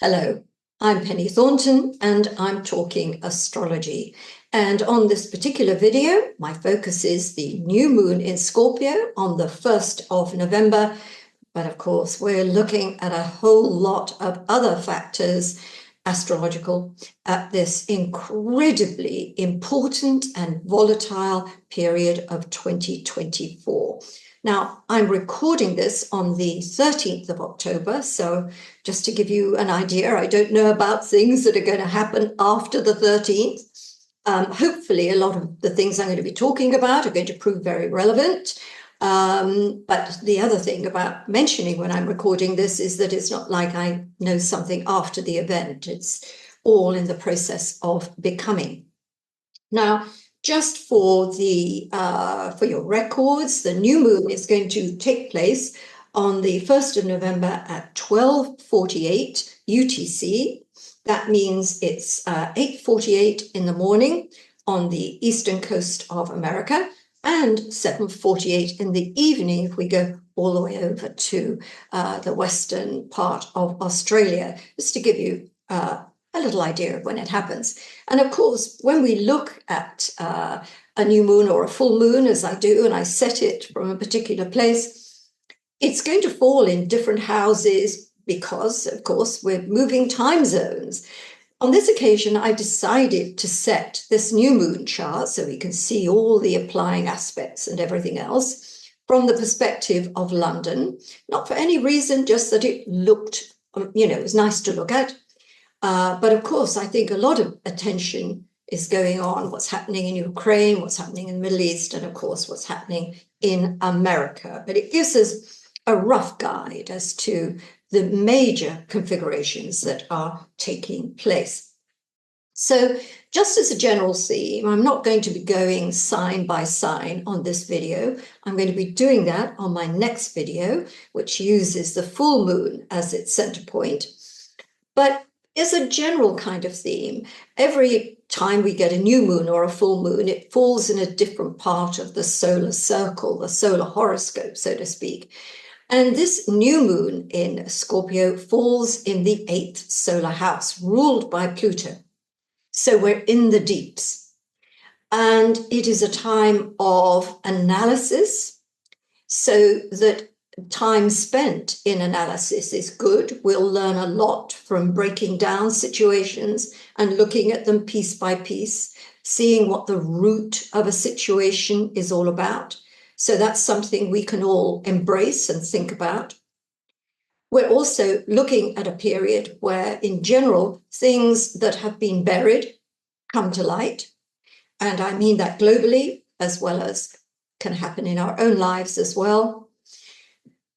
Hello, I'm Penny Thornton and I'm talking astrology. And on this particular video, my focus is the new moon in Scorpio on the 1st of November. But of course, we're looking at a whole lot of other factors, astrological, at this incredibly important and volatile period of 2024. Now, I'm recording this on the 13th of October, so just to give you an idea, I don't know about things that are going to happen after the 13th. Hopefully, a lot of the things I'm going to be talking about are going to prove very relevant. But the other thing about mentioning when I'm recording this is that it's not like I know something after the event. It's all in the process of becoming. Now, just for your records, the new moon is going to take place on the 1st of November at 12:48 UTC. That means it's 8:48 in the morning on the eastern coast of America and 7:48 in the evening if we go all the way over to the western part of Australia, just to give you a little idea of when it happens. And of course, when we look at a new moon or a full moon, as I do, and I set it from a particular place, it's going to fall in different houses because, of course, we're moving time zones. On this occasion, I decided to set this new moon chart so we can see all the applying aspects and everything else from the perspective of London, not for any reason, just that it looked, it was nice to look at. But of course, I think a lot of attention is going on what's happening in Ukraine, what's happening in the Middle East, and of course, what's happening in America. But it gives us a rough guide as to the major configurations that are taking place. So just as a general theme, I'm not going to be going sign by sign on this video. I'm going to be doing that on my next video, which uses the full moon as its center point. But is a general kind of theme. Every time we get a new moon or a full moon, it falls in a different part of the solar circle, the solar horoscope, so to speak. And this new moon in Scorpio falls in the 8th solar house, ruled by Pluto. So we're in the deeps. And it is a time of analysis, so that time spent in analysis is good. We'll learn a lot from breaking down situations and looking at them piece by piece, seeing what the root of a situation is all about. So that's something we can all embrace and think about. We're also looking at a period where, in general, things that have been buried come to light. And I mean that globally, as well as can happen in our own lives as well.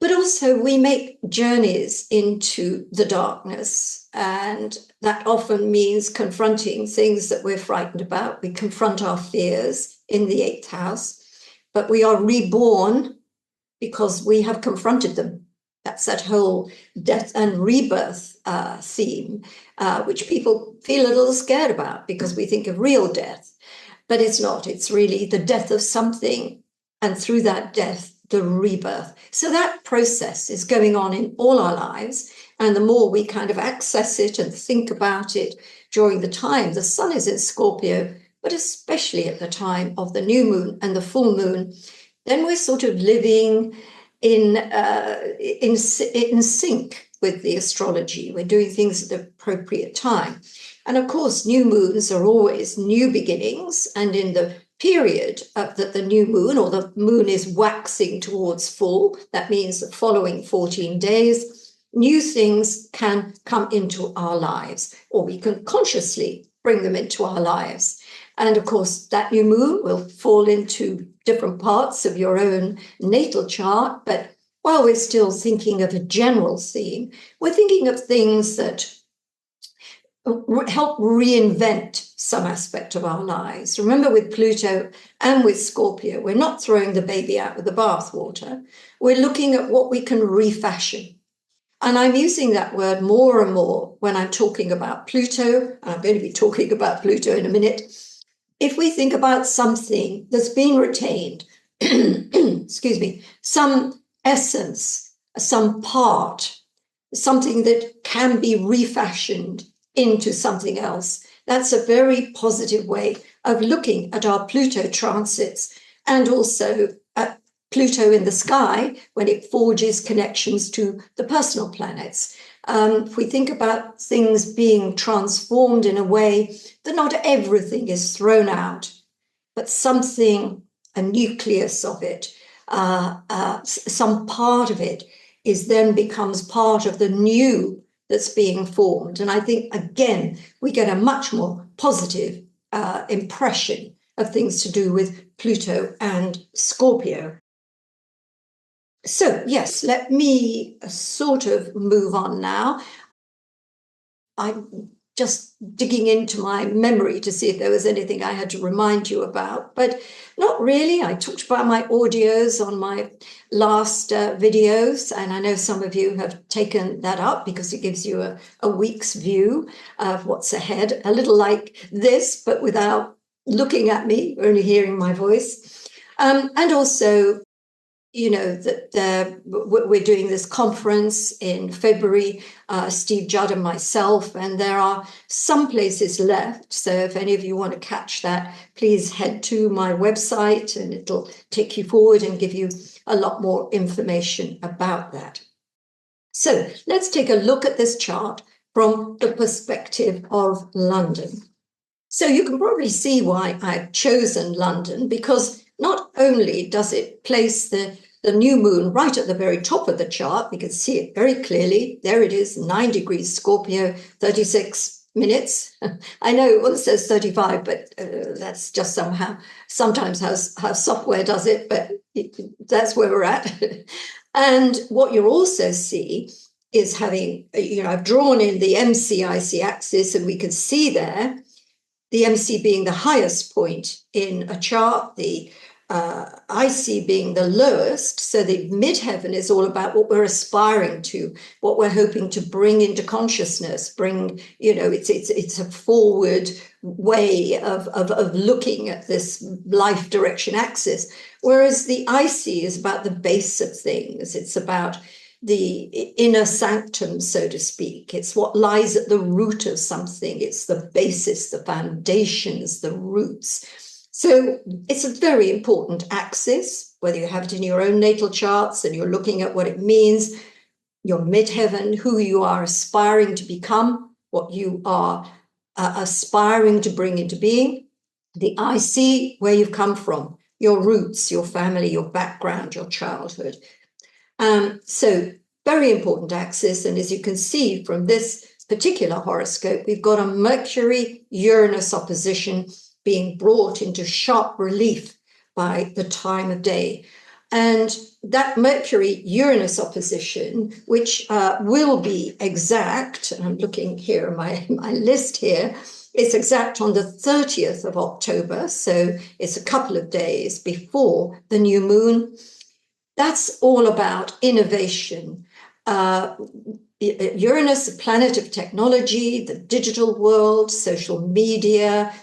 But also we make journeys into the darkness, and that often means confronting things that we're frightened about. We confront our fears in the 8th house, but we are reborn because we have confronted them. That's that whole death and rebirth theme, which people feel a little scared about because we think of real death, but it's not. It's really the death of something, and through that death, the rebirth. So that process is going on in all our lives. And the more we kind of access it and think about it during the time the sun is in Scorpio, but especially at the time of the new moon and the full moon, then we're sort of living in sync with the astrology. We're doing things at the appropriate time. And of course, new moons are always new beginnings. And in the period that the new moon or the moon is waxing towards full, that means the following 14 days, new things can come into our lives, or we can consciously bring them into our lives. And of course, that new moon will fall into different parts of your own natal chart. But while we're still thinking of a general theme, we're thinking of things that help reinvent some aspect of our lives. Remember, with Pluto and with Scorpio, we're not throwing the baby out with the bathwater. We're looking at what we can refashion. And I'm using that word more and more when I'm talking about Pluto, and I'm going to be talking about Pluto in a minute. If we think about something that's been retained, excuse me, some essence, some part, something that can be refashioned into something else. That's a very positive way of looking at our Pluto transits, and also at Pluto in the sky when it forges connections to the personal planets. If we think about things being transformed in a way that not everything is thrown out, but something, a nucleus of it, some part of it is then becomes part of the new that's being formed. And I think, again, we get a much more positive impression of things to do with Pluto and Scorpio. So, yes, let me sort of move on now. I'm just digging into my memory to see if there was anything I had to remind you about, but not really. I talked about my audios on my last videos, and I know some of you have taken that up because it gives you a week's view of what's ahead, a little like this, but without looking at me, only hearing my voice. And also, you know, that we're doing this conference in February, Steve Judd and myself, and there are some places left. So if any of you want to catch that, please head to my website and it'll take you forward and give you a lot more information about that. So let's take a look at this chart from the perspective of London. So you can probably see why I've chosen London, because not only does it place the new moon right at the very top of the chart, we can see it very clearly. There it is, 9 degrees Scorpio, 36 minutes. I know it says 35, but that's just sometimes how software does it, but that's where we're at. And what you'll also see is having, I've drawn in the MC-IC axis, and we can see there the MC being the highest point in a chart, the IC being the lowest. So the midheaven is all about what we're aspiring to, what we're hoping to bring into consciousness, it's a forward way of looking at this life direction axis. Whereas the IC is about the base of things. It's about the inner sanctum, so to speak. It's what lies at the root of something. It's the basis, the foundations, the roots. So it's a very important axis, whether you have it in your own natal charts and you're looking at what it means, your midheaven, who you are aspiring to become, what you are aspiring to bring into being, the IC, where you've come from, your roots, your family, your background, your childhood. So very important axis. And as you can see from this particular horoscope, we've got a Mercury-Uranus opposition being brought into sharp relief by the time of day. And that Mercury-Uranus opposition, which will be exact, and I'm looking here at my list here, it's exact on the 30th of October, so it's a couple of days before the new moon. That's all about innovation. Uranus, the planet of technology, the digital world, social media,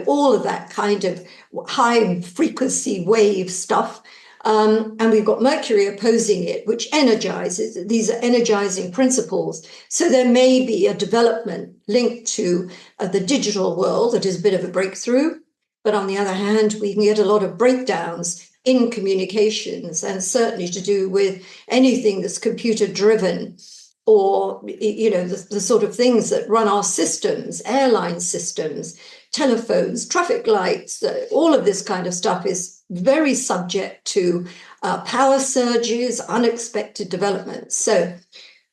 all of that kind of high frequency wave stuff. And we've got Mercury opposing it, which energizes. These are energizing principles. So there may be a development linked to the digital world that is a bit of a breakthrough. But on the other hand, we can get a lot of breakdowns in communications, and certainly to do with anything that's computer driven, or the sort of things that run our systems, airline systems, telephones, traffic lights. All of this kind of stuff is very subject to power surges, unexpected developments. So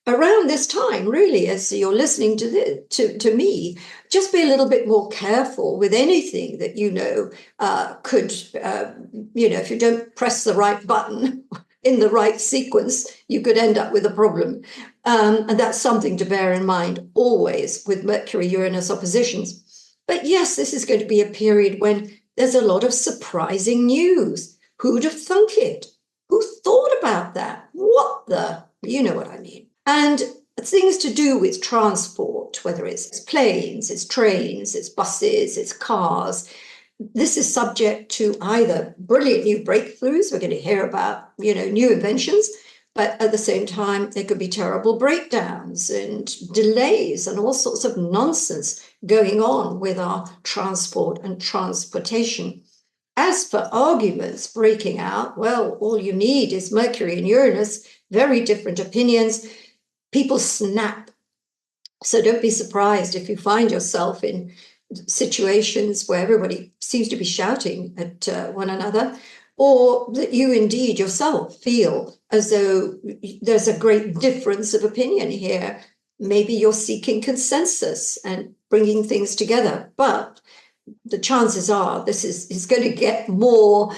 around this time, really, as you're listening to me, just be a little bit more careful with anything that could, if you don't press the right button in the right sequence, you could end up with a problem. And that's something to bear in mind always with Mercury-Uranus oppositions. But yes, this is going to be a period when there's a lot of surprising news. Who'd have thunk it? Who thought about that? You know what I mean. And things to do with transport, whether it's planes, it's trains, it's buses, it's cars. This is subject to either brilliant new breakthroughs. We're going to hear about, new inventions, But at the same time, there could be terrible breakdowns and delays and all sorts of nonsense going on with our transport and transportation. As for arguments breaking out, well, all you need is Mercury and Uranus, very different opinions. People snap. So don't be surprised if you find yourself in situations where everybody seems to be shouting at one another, or that you indeed yourself feel as though there's a great difference of opinion here. Maybe you're seeking consensus and bringing things together, but the chances are this is going to get more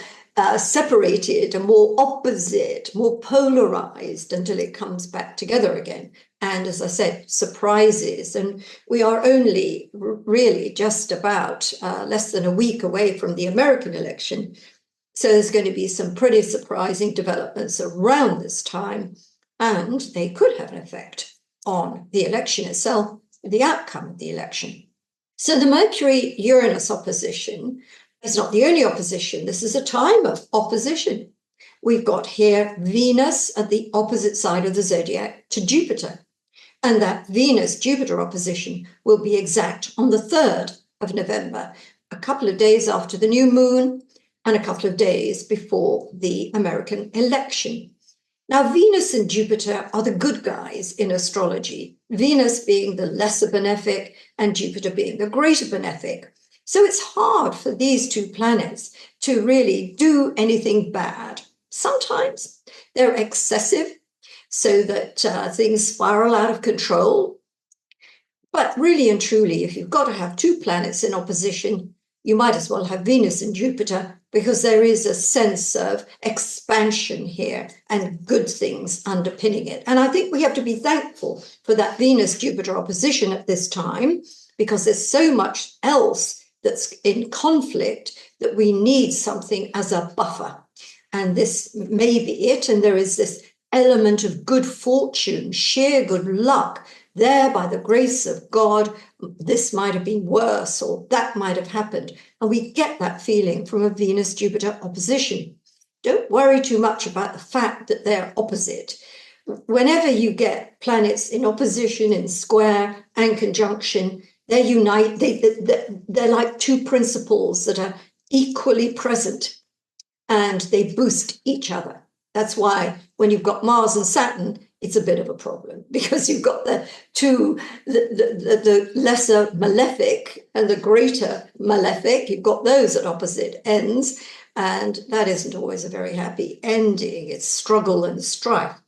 separated and more opposite, more polarized until it comes back together again. And as I said, surprises. And we are only really just about less than a week away from the American election. So there's going to be some pretty surprising developments around this time, and they could have an effect on the election itself, the outcome of the election. So the Mercury-Uranus opposition is not the only opposition. This is a time of opposition. We've got here Venus at the opposite side of the zodiac to Jupiter. And that Venus-Jupiter opposition will be exact on the 3rd of November, a couple of days after the new moon and a couple of days before the American election. Now, Venus and Jupiter are the good guys in astrology, Venus being the lesser benefic and Jupiter being the greater benefic. So it's hard for these two planets to really do anything bad. Sometimes they're excessive so that things spiral out of control. But really and truly, if you've got to have two planets in opposition, you might as well have Venus and Jupiter, because there is a sense of expansion here and good things underpinning it. And I think we have to be thankful for that Venus-Jupiter opposition at this time, because there's so much else that's in conflict that we need something as a buffer. And this may be it. And there is this element of good fortune, sheer good luck. There, by the grace of God, this might have been worse or that might have happened. And we get that feeling from a Venus-Jupiter opposition. Don't worry too much about the fact that they're opposite. Whenever you get planets in opposition, in square and conjunction, they're they're like two principles that are equally present and they boost each other. That's why when you've got Mars and Saturn, it's a bit of a problem, because you've got the lesser malefic and the greater malefic. You've got those at opposite ends, and that isn't always a very happy ending. It's struggle and strife.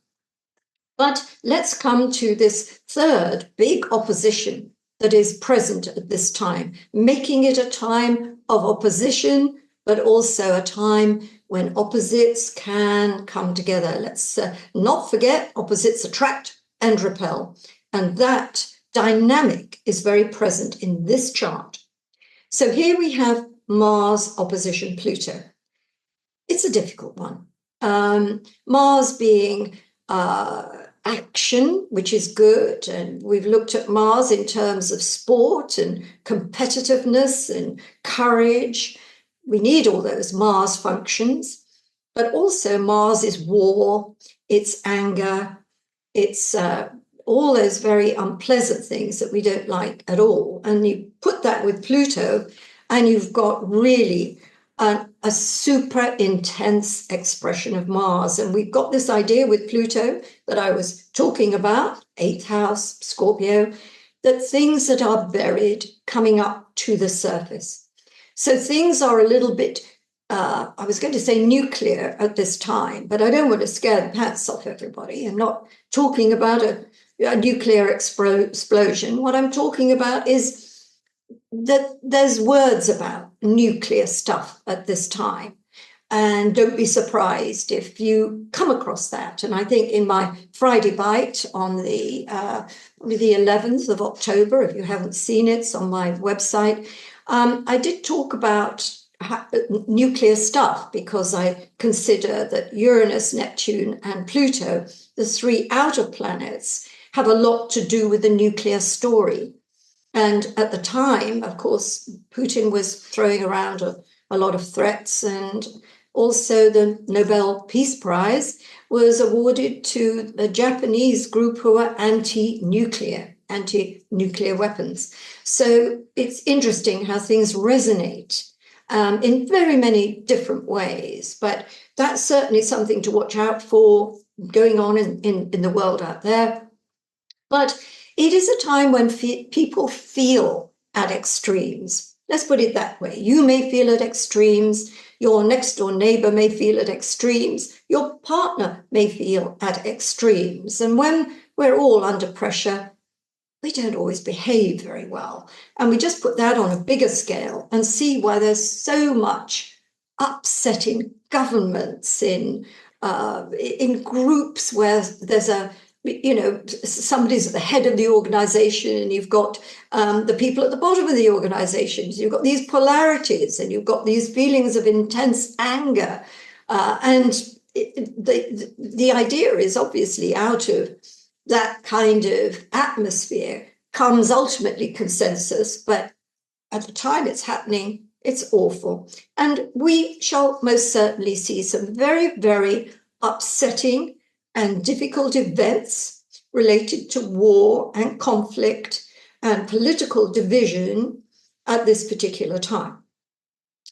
But let's come to this third big opposition that is present at this time, making it a time of opposition, but also a time when opposites can come together. Let's not forget, opposites attract and repel. And that dynamic is very present in this chart. So here we have Mars opposition Pluto. It's a difficult one. Mars being action, which is good. And we've looked at Mars in terms of sport and competitiveness and courage. We need all those Mars functions, but also Mars is war, it's anger, it's all those very unpleasant things that we don't like at all. And you put that with Pluto, and you've got really a super intense expression of Mars. And we've got this idea with Pluto that I was talking about, 8th house, Scorpio, that things that are buried coming up to the surface. So things are a little bit, I was going to say nuclear at this time, but I don't want to scare the pants off everybody. I'm not talking about a nuclear explosion. What I'm talking about is that there's words about nuclear stuff at this time. And don't be surprised if you come across that. And I think in my Friday Bite on the 11th of October, if you haven't seen it, it's on my website, I did talk about nuclear stuff, because I consider that Uranus, Neptune, and Pluto, the three outer planets, have a lot to do with the nuclear story. And at the time, of course, Putin was throwing around a lot of threats, and Also, the Nobel Peace Prize was awarded to a Japanese group who are anti-nuclear weapons. So it's interesting how things resonate in very many different ways. But that's certainly something to watch out for going on in the world out there. But it is a time when people feel at extremes. Let's put it that way. You may feel at extremes. Your next door neighbor may feel at extremes. Your partner may feel at extremes. And when we're all under pressure, we don't always behave very well. And we just put that on a bigger scale and see why there's so much upsetting governments in groups where there's somebody's at the head of the organization and you've got the people at the bottom of the organizations. You've got these polarities and you've got these feelings of intense anger. The idea is obviously out of that kind of atmosphere comes ultimately consensus, but at the time it's happening, it's awful. And we shall most certainly see some very, very upsetting and difficult events related to war and conflict and political division at this particular time.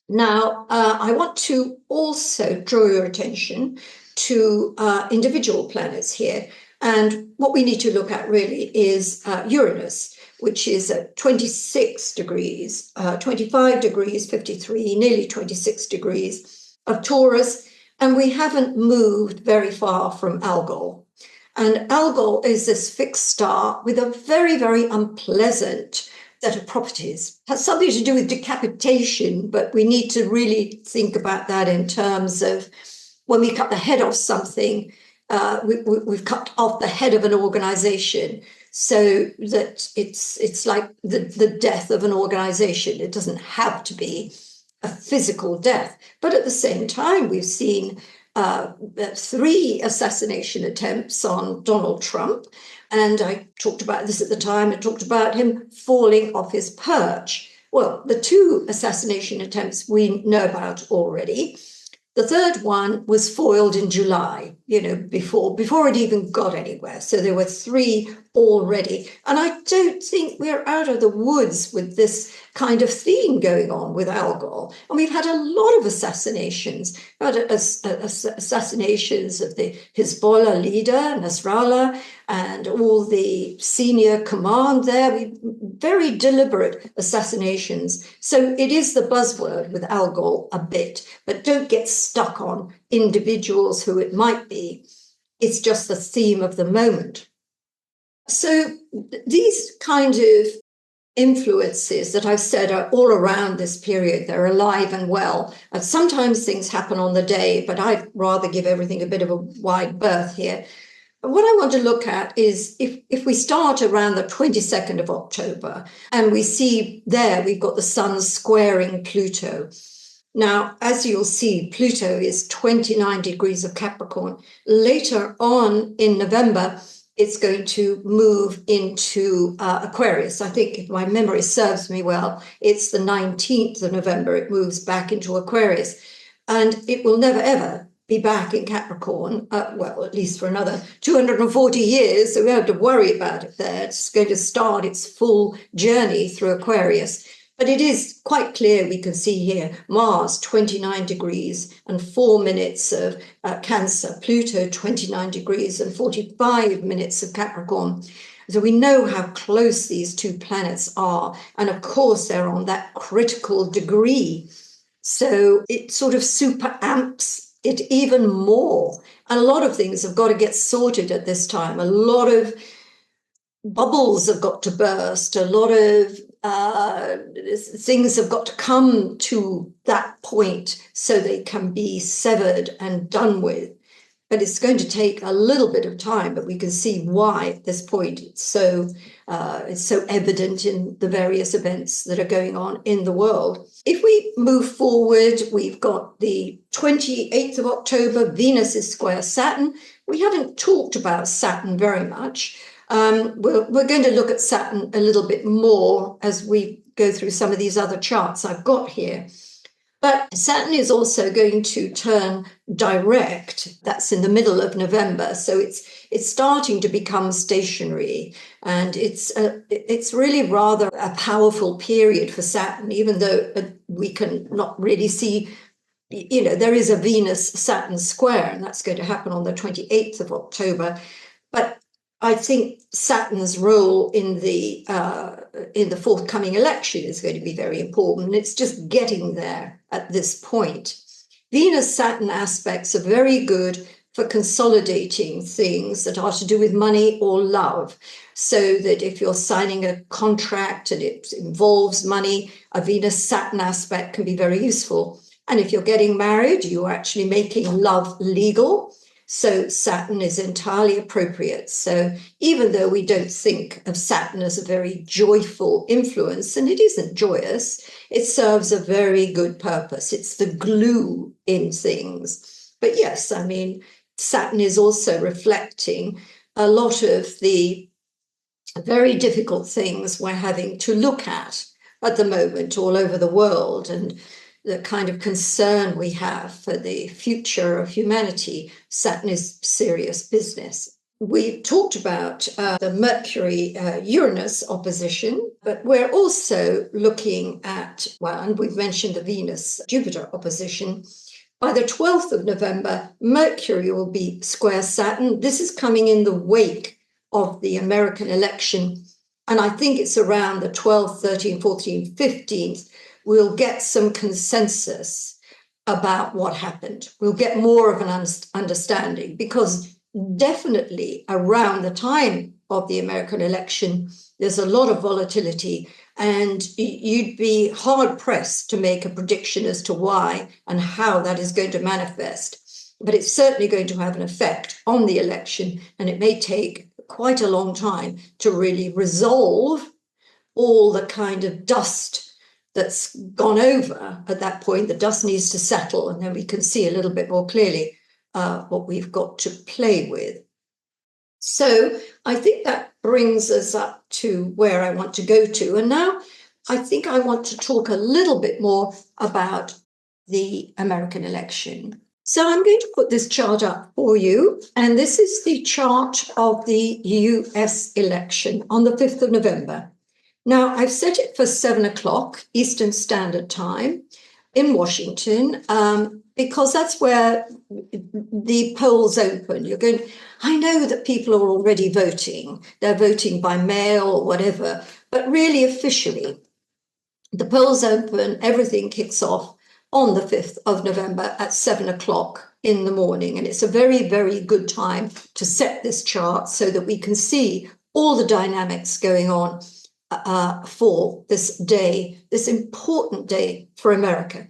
Now, I want to also draw your attention to individual planets here. And what we need to look at really is Uranus, which is at 26 degrees, 25 degrees, 53, nearly 26 degrees of Taurus. And we haven't moved very far from Algol. And Algol is this fixed star with a very, very unpleasant set of properties. It has something to do with decapitation, but we need to really think about that in terms of when we cut the head off something, we've cut off the head of an organization so that it's like the death of an organization. It doesn't have to be a physical death. But at the same time, we've seen 3 assassination attempts on Donald Trump. And I talked about this at the time. I talked about him falling off his perch. Well, the 2 assassination attempts we know about already. The third one was foiled in July, before it even got anywhere. So there were 3 already. And I don't think we're out of the woods with this kind of theme going on with Algol. And we've had a lot of assassinations. We've had assassinations of the Hezbollah leader, Nasrallah, and all the senior command there. Very deliberate assassinations. So it is the buzzword with Algol a bit, but don't get stuck on individuals who it might be. It's just the theme of the moment. So these kind of influences that I've said are all around this period. They're alive and well. And sometimes things happen on the day, but I'd rather give everything a bit of a wide berth here. But what I want to look at is if we start around the 22nd of October and we see there we've got the sun squaring Pluto. Now, as you'll see, Pluto is 29 degrees of Capricorn. Later on in November, it's going to move into Aquarius. I think if my memory serves me well, it's the 19th of November, it moves back into Aquarius. And it will never, ever be back in Capricorn, well, at least for another 240 years. So we don't have to worry about it there. It's going to start its full journey through Aquarius. But it is quite clear, we can see here, Mars, 29 degrees and 4 minutes of Cancer, Pluto, 29 degrees and 45 minutes of Capricorn. So we know how close these 2 planets are. And of course, they're on that critical degree. So it sort of super amps it even more. And a lot of things have got to get sorted at this time. A lot of bubbles have got to burst. A lot of things have got to come to that point so they can be severed and done with. But it's going to take a little bit of time, but we can see why at this point it's so evident in the various events that are going on in the world. If we move forward, we've got the 28th of October, Venus is square Saturn. We haven't talked about Saturn very much. We're going to look at Saturn a little bit more as we go through some of these other charts I've got here. But Saturn is also going to turn direct. That's in the middle of November. So it's starting to become stationary. And it's really rather a powerful period for Saturn, even though we can not really see, there is a Venus-Saturn square, and that's going to happen on the 28th of October. But I think Saturn's role in the forthcoming election is going to be very important. It's just getting there at this point. Venus-Saturn aspects are very good for consolidating things that are to do with money or love. So that if you're signing a contract and it involves money, a Venus-Saturn aspect can be very useful. And if you're getting married, you're actually making love legal. So Saturn is entirely appropriate. So even though we don't think of Saturn as a very joyful influence, and it isn't joyous, it serves a very good purpose. It's the glue in things. But yes, I mean, Saturn is also reflecting a lot of the very difficult things we're having to look at the moment all over the world, and the kind of concern we have for the future of humanity. Saturn is serious business. We talked about the Mercury-Uranus opposition, but we're also looking at, and we've mentioned the Venus-Jupiter opposition. By the 12th of November, Mercury will be square Saturn. This is coming in the wake of the American election. And I think it's around the 12th, 13th, 14th, 15th, we'll get some consensus about what happened. We'll get more of an understanding, because definitely around the time of the American election, there's a lot of volatility, and you'd be hard pressed to make a prediction as to why and how that is going to manifest. But it's certainly going to have an effect on the election, and it may take quite a long time to really resolve all the kind of dust that's gone over at that point. The dust needs to settle, and then we can see a little bit more clearly what we've got to play with. So I think that brings us up to where I want to go to. And now I think I want to talk a little bit more about the American election. So I'm going to put this chart up for you. And this is the chart of the US election on the 5th of November. Now, I've set it for 7 o'clock Eastern Standard Time in Washington, because that's where the polls open. I know that people are already voting. They're voting by mail or whatever, but really officially, the polls open, everything kicks off on the 5th of November at 7 o'clock in the morning. And it's a very, very good time to set this chart so that we can see all the dynamics going on for this day, this important day for America.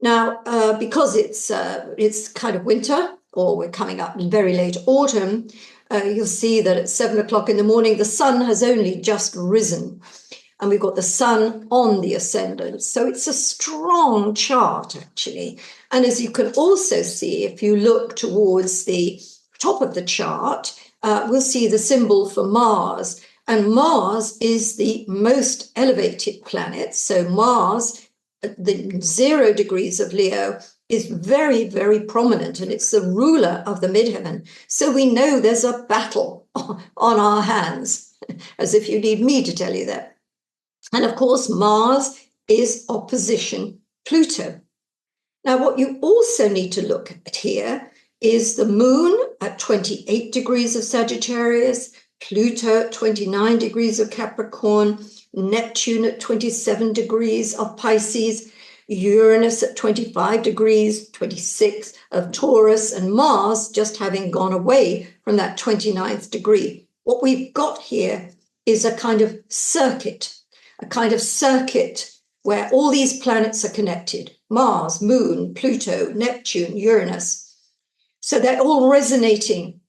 Now, because it's kind of winter, or we're coming up in very late autumn, you'll see that at 7 o'clock in the morning, the sun has only just risen, and we've got the sun on the ascendant. So it's a strong chart, actually. And as you can also see, if you look towards the top of the chart, we'll see the symbol for Mars. And Mars is the most elevated planet. So Mars, the 0 degrees of Leo, is very, very prominent, and it's the ruler of the midheaven. So we know there's a battle on our hands, as if you need me to tell you that. And of course, Mars is opposition Pluto. Now, what you also need to look at here is the moon at 28 degrees of Sagittarius, Pluto at 29 degrees of Capricorn, Neptune at 27 degrees of Pisces, Uranus at 25 degrees, 26 of Taurus, and Mars just having gone away from that 29th degree. What we've got here is a kind of circuit where all these planets are connected: Mars, Moon, Pluto, Neptune, Uranus. So they're all resonating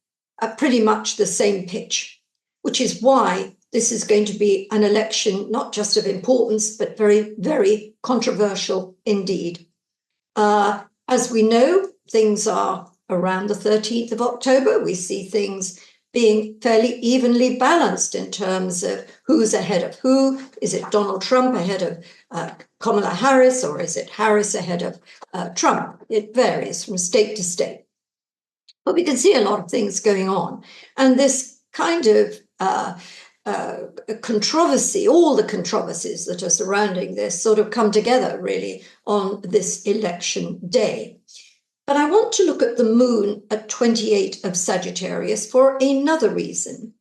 at pretty much the same pitch, which is why this is going to be an election not just of importance, but very, very controversial indeed. As we know, things are around the 13th of October. We see things being fairly evenly balanced in terms of who's ahead of who. Is it Donald Trump ahead of Kamala Harris, or is it Harris ahead of Trump? It varies from state to state. But we can see a lot of things going on. And this kind of controversy, all the controversies that are surrounding this sort of come together really on this election day. But I want to look at the moon at 28 of Sagittarius for another reason.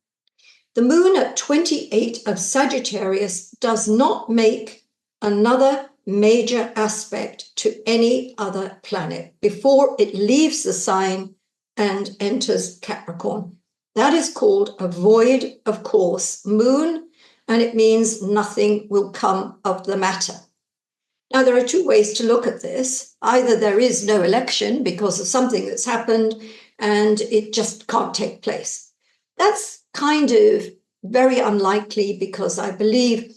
The moon at 28 of Sagittarius does not make another major aspect to any other planet before it leaves the sign and enters Capricorn. That is called a void of course moon, and it means nothing will come of the matter. Now, there are two ways to look at this. Either there is no election because of something that's happened and it just can't take place. That's kind of very unlikely because I believe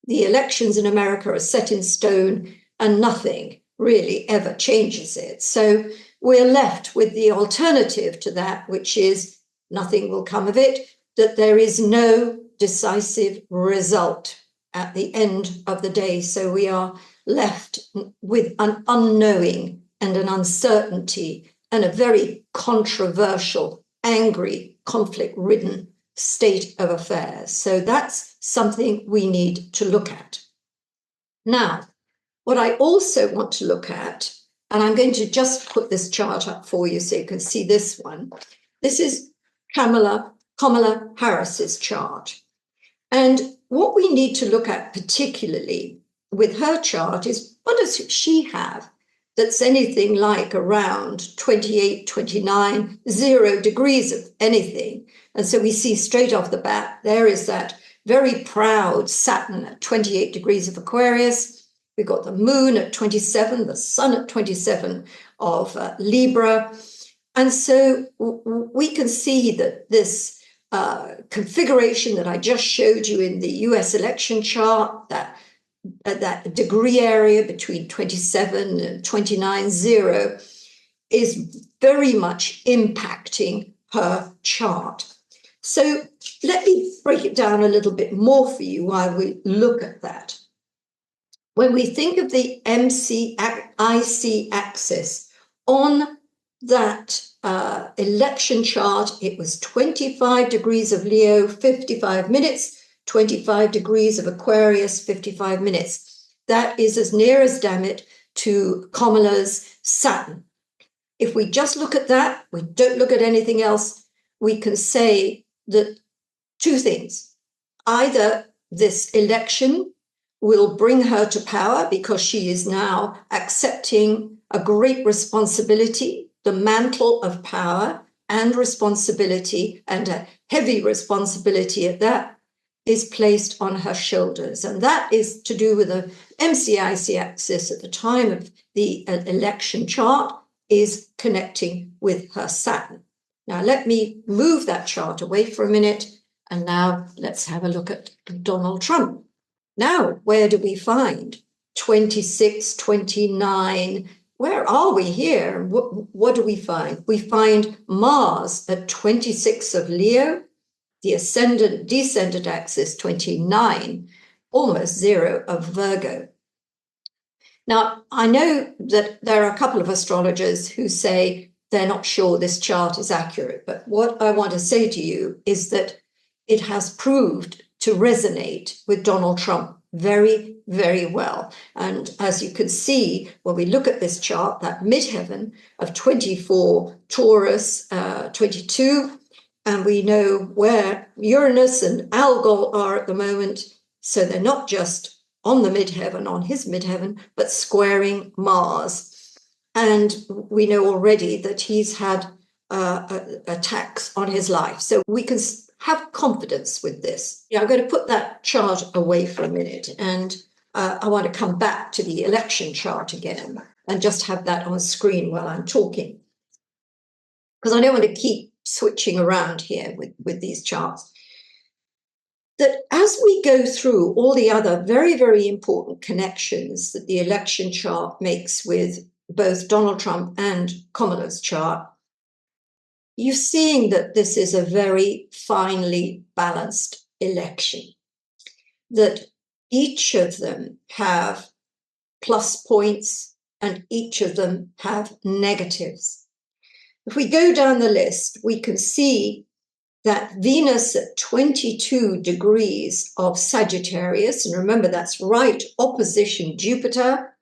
the elections in America are set in stone and nothing really ever changes it. So we're left with the alternative to that, which is nothing will come of it, that there is no decisive result at the end of the day. So we are left with an unknowing and an uncertainty and a very controversial, angry, conflict-ridden state of affairs. So that's something we need to look at. Now, what I also want to look at, and I'm going to just put this chart up for you so you can see this one. This is Kamala Harris's chart. And what we need to look at particularly with her chart is, what does she have that's anything like around 28, 29, 0 degrees of anything? And so we see straight off the bat, there is that very proud Saturn at 28 degrees of Aquarius. We've got the moon at 27, the sun at 27 of Libra. And so we can see that this configuration that I just showed you in the USelection chart, that degree area between 27 and 29, 0, is very much impacting her chart. So let me break it down a little bit more for you while we look at that. When we think of the IC axis on that election chart, it was 25 degrees of Leo, 55 minutes, 25 degrees of Aquarius, 55 minutes. That is as near as, damn it, to Kamala's Saturn. If we just look at that, we don't look at anything else, we can say that two things. Either this election will bring her to power because she is now accepting a great responsibility, the mantle of power and responsibility, and a heavy responsibility at that is placed on her shoulders. And that is to do with the MCIC axis at the time of the election chart is connecting with her Saturn. Now, let me move that chart away for a minute. And now let's have a look at Donald Trump. Now, where do we find 26, 29? Where are we here? What do we find? We find Mars at 26 of Leo, the ascendant-descendant axis 29, almost 0 of Virgo. Now, I know that there are a couple of astrologers who say they're not sure this chart is accurate, but what I want to say to you is that it has proved to resonate with Donald Trump very, very well. And as you can see, when we look at this chart, that midheaven of 24 Taurus, 22, and we know where Uranus and Algol are at the moment. So they're not just on the midheaven, on his midheaven, but squaring Mars. And we know already that he's had attacks on his life. So we can have confidence with this. I'm going to put that chart away for a minute, and I want to come back to the election chart again and just have that on screen while I'm talking, because I don't want to keep switching around here with these charts. That as we go through all the other very, very important connections that the election chart makes with both Donald Trump and Kamala's chart, you're seeing that this is a very finely balanced election, that each of them have plus points and each of them have negatives. If we go down the list, we can see that Venus at 22 degrees of Sagittarius, and remember that's right opposition Jupiter,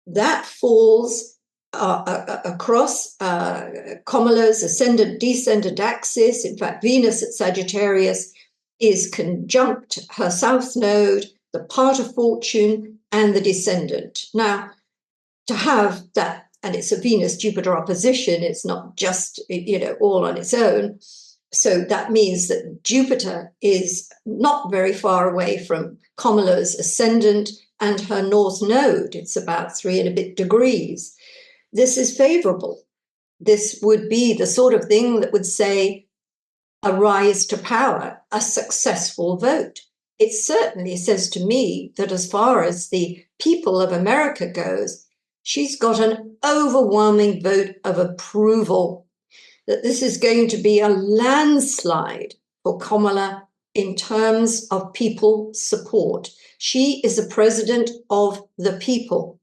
that falls across Kamala's ascendant-descendant axis. In fact, Venus at Sagittarius is conjunct her south node, the part of fortune, and the descendant. Now, to have that, and it's a Venus-Jupiter opposition, it's not just, all on its own. So that means that Jupiter is not very far away from Kamala's ascendant and her north node. It's about 3 and a bit degrees. This is favorable. This would be the sort of thing that would say a rise to power, a successful vote. It certainly says to me that as far as the people of America goes, she's got an overwhelming vote of approval, that this is going to be a landslide for Kamala in terms of people support. She is a president of the people.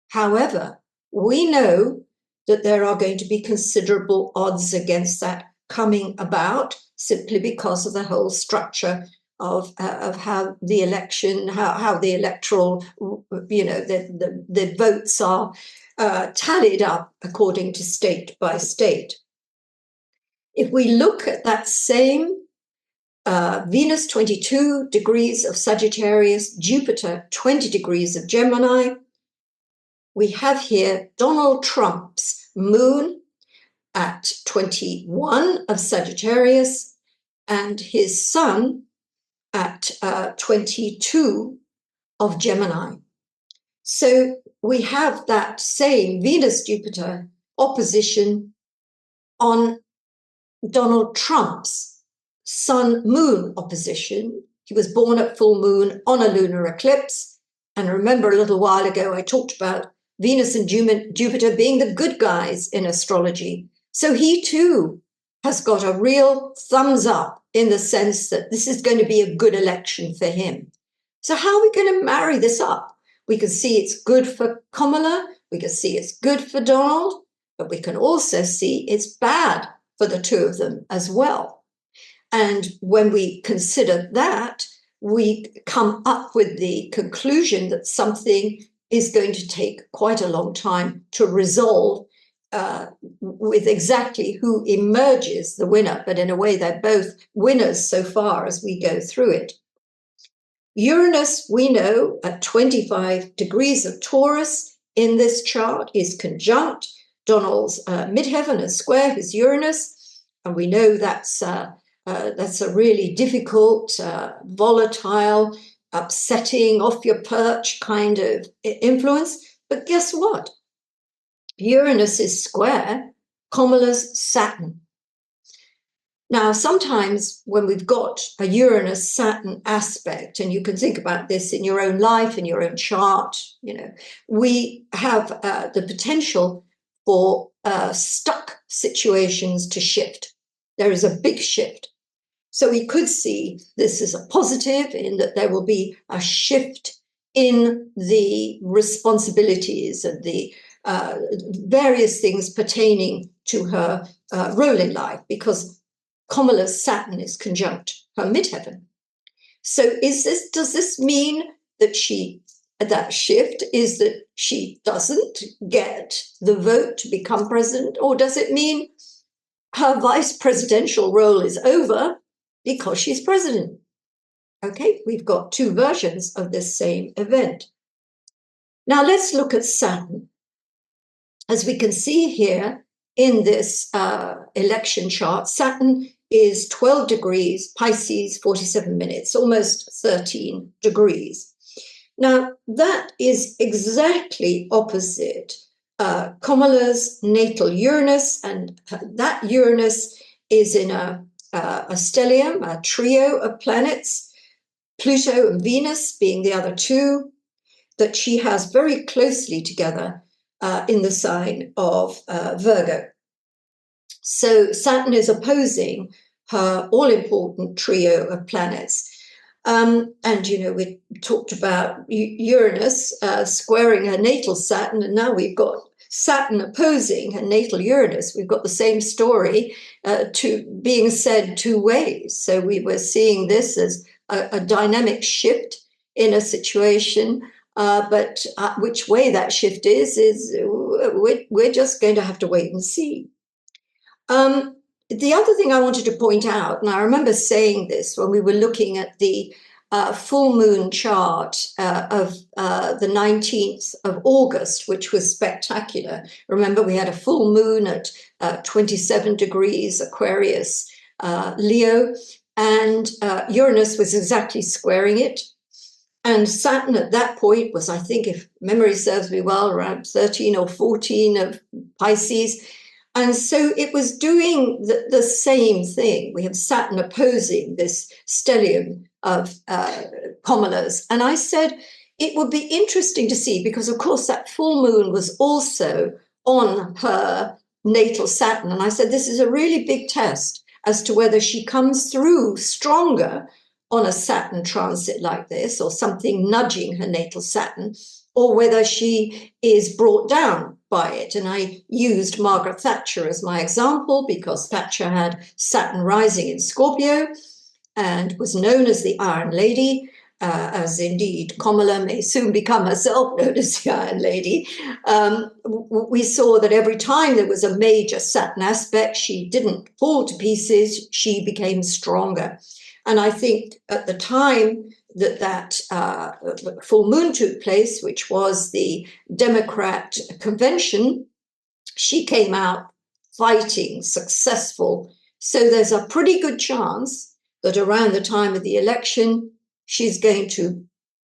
However, we know that there are going to be considerable odds against that coming about, simply because of the whole structure of how the election, how the electoral, the votes are tallied up according to state by state. If we look at that same Venus 22 degrees of Sagittarius, Jupiter 20 degrees of Gemini, we have here Donald Trump's moon at 21 of Sagittarius and his sun at 22 of Gemini. So we have that same Venus-Jupiter opposition on Donald Trump's sun-moon opposition. He was born at full moon on a lunar eclipse. And remember, a little while ago, I talked about Venus and Jupiter being the good guys in astrology. So he too has got a real thumbs up in the sense that this is going to be a good election for him. So how are we going to marry this up? We can see it's good for Kamala, we can see it's good for Donald, but we can also see it's bad for the two of them as well. And when we consider that, we come up with the conclusion that something is going to take quite a long time to resolve with exactly who emerges the winner. But in a way, they're both winners so far as we go through it. Uranus, we know, at 25 degrees of Taurus in this chart is conjunct Donald's midheaven and square his Uranus. And we know that's a really difficult, volatile, upsetting, off your perch kind of influence. But guess what? Uranus is square Kamala's Saturn. Now, sometimes when we've got a Uranus-Saturn aspect, and you can think about this in your own life, in your own chart, we have the potential for stuck situations to shift. There is a big shift. So we could see this as a positive in that there will be a shift in the responsibilities and the various things pertaining to her role in life, because Kamala's Saturn is conjunct her midheaven. So does this mean that that shift is that she doesn't get the vote to become president, or does it mean her vice presidential role is over because she's president? Okay, we've got two versions of this same event. Now let's look at Saturn. As we can see here in this election chart, Saturn is 12 degrees, Pisces, 47 minutes, almost 13 degrees. Now, that is exactly opposite Kamala's natal Uranus, and that Uranus is in a stellium, a trio of planets, Pluto and Venus being the other two, that she has very closely together in the sign of Virgo. So Saturn is opposing her all-important trio of planets. And, you know, we talked about Uranus squaring her natal Saturn, and now we've got Saturn opposing her natal Uranus. We've got the same story being said two ways. So we were seeing this as a dynamic shift in a situation, but which way that shift is we're just going to have to wait and see. The other thing I wanted to point out, and I remember saying this when we were looking at the full moon chart of the 19th of August, which was spectacular. Remember, we had a full moon at 27 degrees Aquarius, Leo, and Uranus was exactly squaring it. And Saturn at that point was, I think, if memory serves me well, around 13 or 14 of Pisces. And so it was doing the same thing. We have Saturn opposing this stellium of Comelas. And I said it would be interesting to see, because, of course, that full moon was also on her natal Saturn. And I said this is a really big test as to whether she comes through stronger on a Saturn transit like this, or something nudging her natal Saturn, or whether she is brought down by it. And I used Margaret Thatcher as my example, because Thatcher had Saturn rising in Scorpio and was known as the Iron Lady, as indeed Kamala may soon become herself known as the Iron Lady. We saw that every time there was a major Saturn aspect, she didn't fall to pieces, she became stronger. And I think at the time that full moon took place, which was the Democrat convention, she came out fighting, successful. So there's a pretty good chance that around the time of the election, she's going to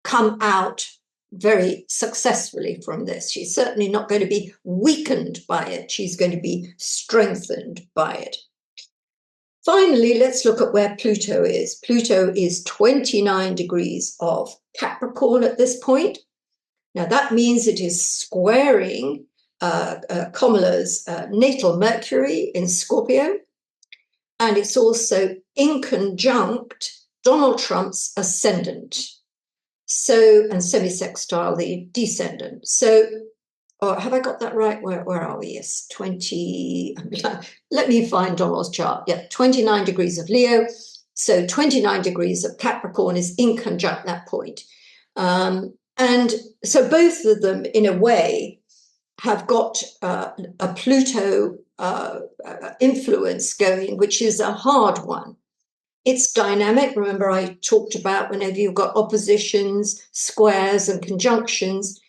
come out very successfully from this. She's certainly not going to be weakened by it. She's going to be strengthened by it. Finally, let's look at where Pluto is. Pluto is 29 degrees of Capricorn at this point. Now, that means it is squaring Kamala's natal Mercury in Scorpio, and it's also in conjunct Donald Trump's ascendant, so, and semi-sextile the descendant. So, or have I got that right? Where are we? Yes, 20. Let me find Donald's chart. Yeah, 29 degrees of Leo. So 29 degrees of Capricorn is in conjunct that point. And so both of them, in a way, have got a Pluto influence going, which is a hard one. It's dynamic. Remember, I talked about whenever you've got oppositions, squares, and conjunctions,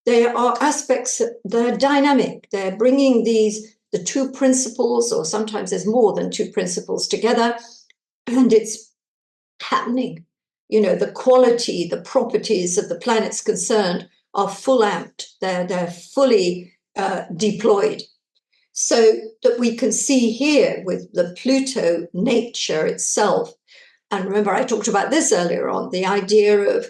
there are aspects that are dynamic. They're bringing the two principles, or sometimes there's more than two principles together, and it's happening. You know, the quality, the properties of the planets concerned are full amped. They're fully deployed. So that we can see here with the Pluto nature itself. And remember, I talked about this earlier on, the idea of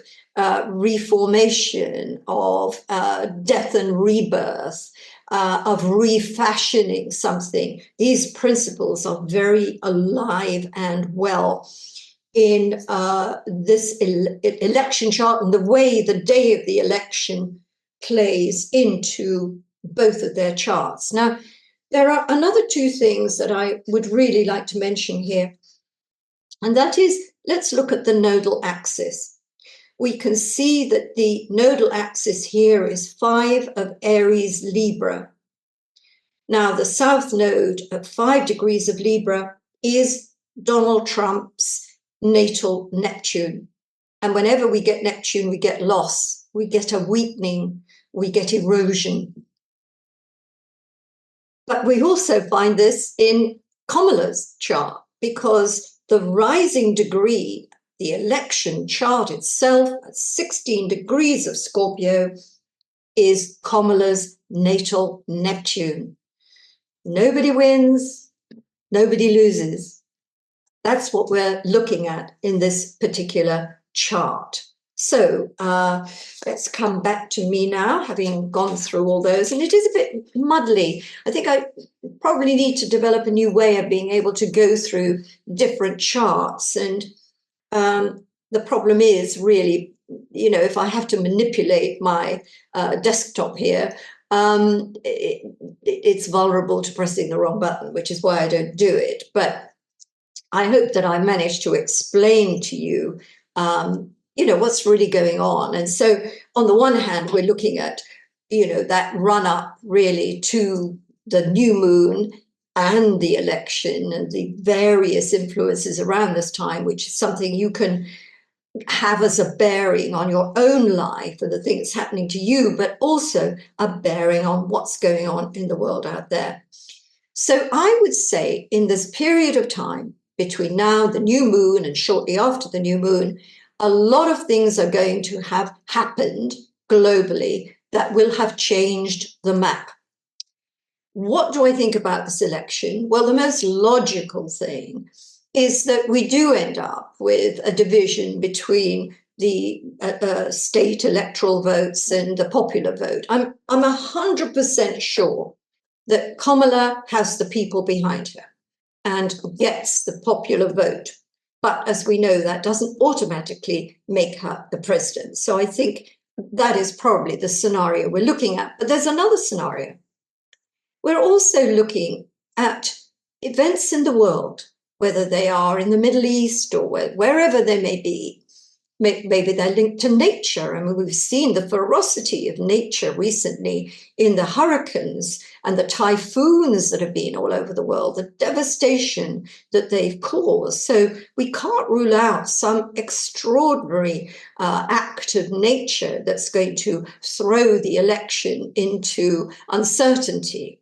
reformation, of death and rebirth, of refashioning something. These principles are very alive and well in this election chart, and the way the day of the election plays into both of their charts. Now, there are another two things that I would really like to mention here, and that is, let's look at the nodal axis. We can see that the nodal axis here is 5 of Aries Libra. Now, the south node at 5 degrees of Libra is Donald Trump's natal Neptune. And whenever we get Neptune, we get loss, we get a weakening, we get erosion. But we also find this in Kamala's chart, because the rising degree, the election chart itself at 16 degrees of Scorpio, is Kamala's natal Neptune. Nobody wins, nobody loses. That's what we're looking at in this particular chart. So let's come back to me now, having gone through all those. And it is a bit muddly. I think I probably need to develop a new way of being able to go through different charts. And the problem is really, if I have to manipulate my desktop here, it's vulnerable to pressing the wrong button, which is why I don't do it. But I hope that I managed to explain to you what's really going on. And so on the one hand, we're looking at, that run up really to the new moon and the election and the various influences around this time, which is something you can have as a bearing on your own life and the things happening to you, but also a bearing on what's going on in the world out there. So I would say in this period of time between now, the new moon, and shortly after the new moon, a lot of things are going to have happened globally that will have changed the map. What do I think about this election? Well, the most logical thing is that we do end up with a division between the state electoral votes and the popular vote. I'm 100% sure that Kamala has the people behind her and gets the popular vote. But as we know, that doesn't automatically make her the president. So I think that is probably the scenario we're looking at. But there's another scenario. We're also looking at events in the world, whether they are in the Middle East or wherever they may be. Maybe they're linked to nature. I mean, we've seen the ferocity of nature recently in the hurricanes and the typhoons that have been all over the world, the devastation that they've caused. So we can't rule out some extraordinary act of nature that's going to throw the election into uncertainty.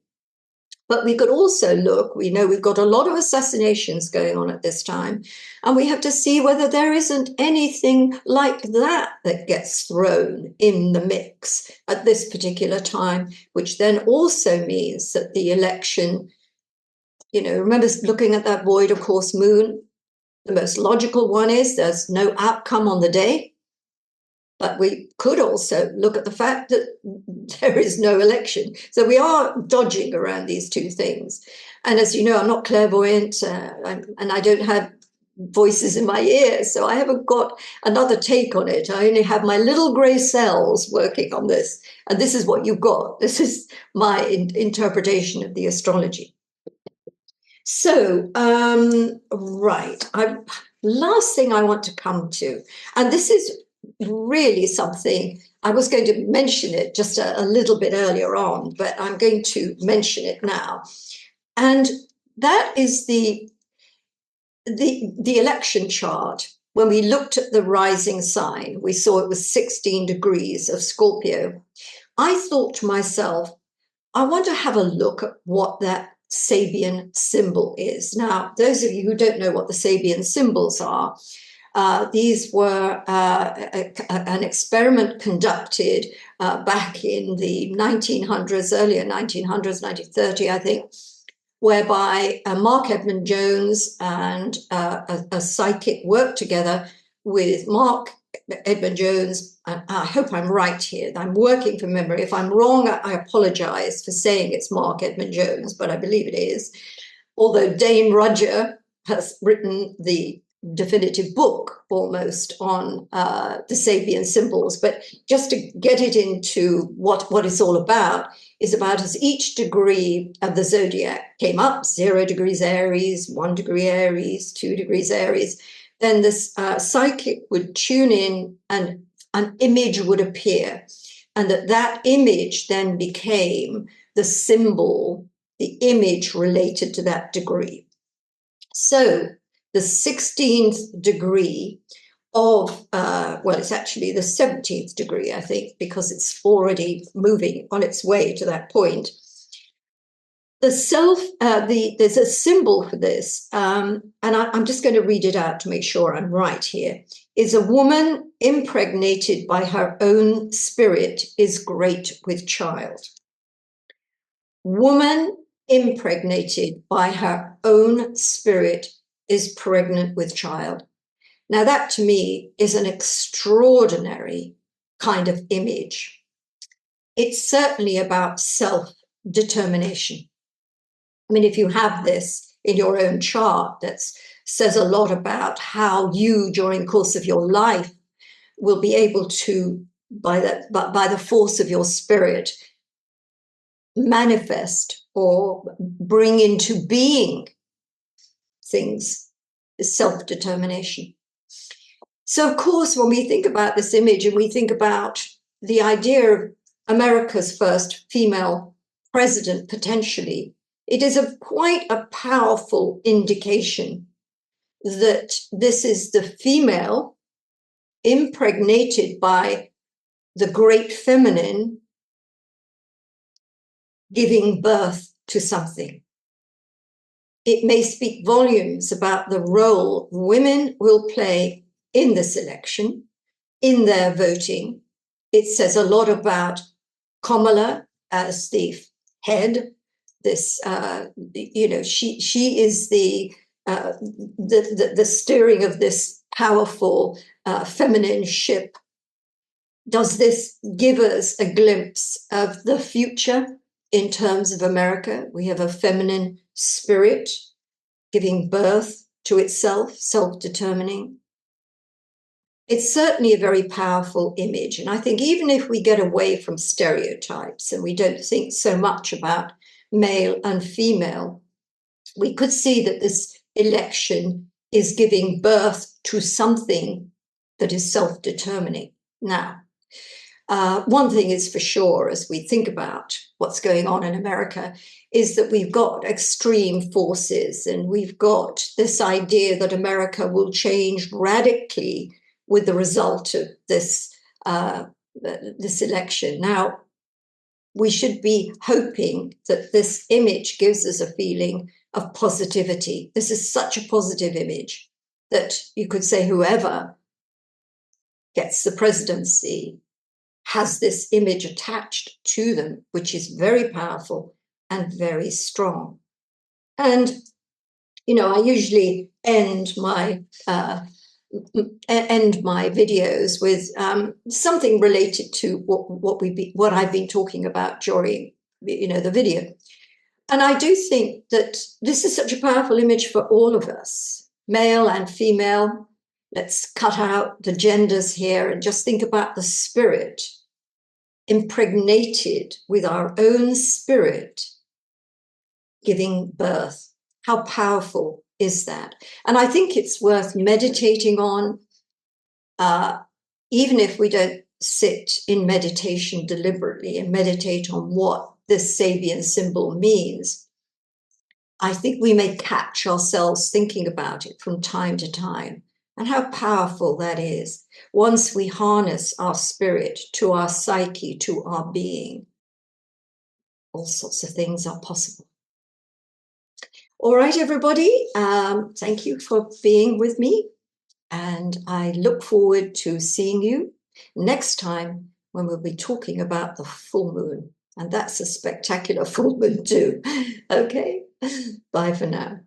But we could also look, we know we've got a lot of assassinations going on at this time, and we have to see whether there isn't anything like that that gets thrown in the mix at this particular time, which then also means that the election, remember looking at that void, of course, moon, the most logical one is there's no outcome on the day. But we could also look at the fact that there is no election. So we are dodging around these two things. And as you know, I'm not clairvoyant and I don't have voices in my ears. So I haven't got another take on it. I only have my little grey cells working on this. And this is what you've got. This is my interpretation of the astrology. So, right. Last thing I want to come to, and this is really something I was going to mention it just a little bit earlier on, but I'm going to mention it now. And that is the election chart. When we looked at the rising sign, we saw it was 16 degrees of Scorpio. I thought to myself, I want to have a look at what that Sabian symbol is. Now, those of you who don't know what the Sabian symbols are, these were an experiment conducted back in the 1900s, earlier 1900s, 1930, I think, whereby Mark Edmund Jones and a psychic worked together with Mark Edmund Jones. I hope I'm right here. I'm working from memory. If I'm wrong, I apologize for saying it's Mark Edmund Jones, but I believe it is. Although Dane Rudger has written the definitive book almost on the Sabian symbols. But just to get it into what it's all about, is about as each degree of the zodiac came up, 0 degrees Aries, 1 degree Aries, 2 degrees Aries, then this psychic would tune in and an image would appear. And that image then became the symbol, the image related to that degree. So the 16th degree of, it's actually the 17th degree, I think, because it's already moving on its way to that point. There's a symbol for this, and I'm just going to read it out to make sure I'm right here, is a woman impregnated by her own spirit is great with child. Woman impregnated by her own spirit is pregnant with child. Now, that to me is an extraordinary kind of image. It's certainly about self-determination. I mean, if you have this in your own chart, that says a lot about how you, during the course of your life, will be able to, by the force of your spirit, manifest or bring into being things, self-determination. So, of course, when we think about this image and we think about the idea of America's first female president, potentially, it is quite a powerful indication that this is the female impregnated by the great feminine giving birth to something. It may speak volumes about the role women will play in this election, in their voting. It says a lot about Kamala as the head. This, she is the steering of this powerful feminine ship. Does this give us a glimpse of the future in terms of America? We have a feminine spirit giving birth to itself, self-determining. It's certainly a very powerful image. And I think even if we get away from stereotypes and we don't think so much about male and female, we could see that this election is giving birth to something that is self-determining. Now, one thing is for sure, as we think about what's going on in America, is that we've got extreme forces and we've got this idea that America will change radically with the result of this election. Now, we should be hoping that this image gives us a feeling of positivity. This is such a positive image that you could say whoever gets the presidency has this image attached to them, which is very powerful and very strong. And, I usually end my videos with something related to what I've been talking about during the video. And I do think that this is such a powerful image for all of us, male and female. Let's cut out the genders here and just think about the spirit impregnated with our own spirit giving birth. How powerful is that? And I think it's worth meditating on, even if we don't sit in meditation deliberately and meditate on what this Sabian symbol means. I think we may catch ourselves thinking about it from time to time and how powerful that is. Once we harness our spirit to our psyche, to our being, all sorts of things are possible. All right, everybody, thank you for being with me. And I look forward to seeing you next time when we'll be talking about the full moon. And that's a spectacular full moon too. Okay, bye for now.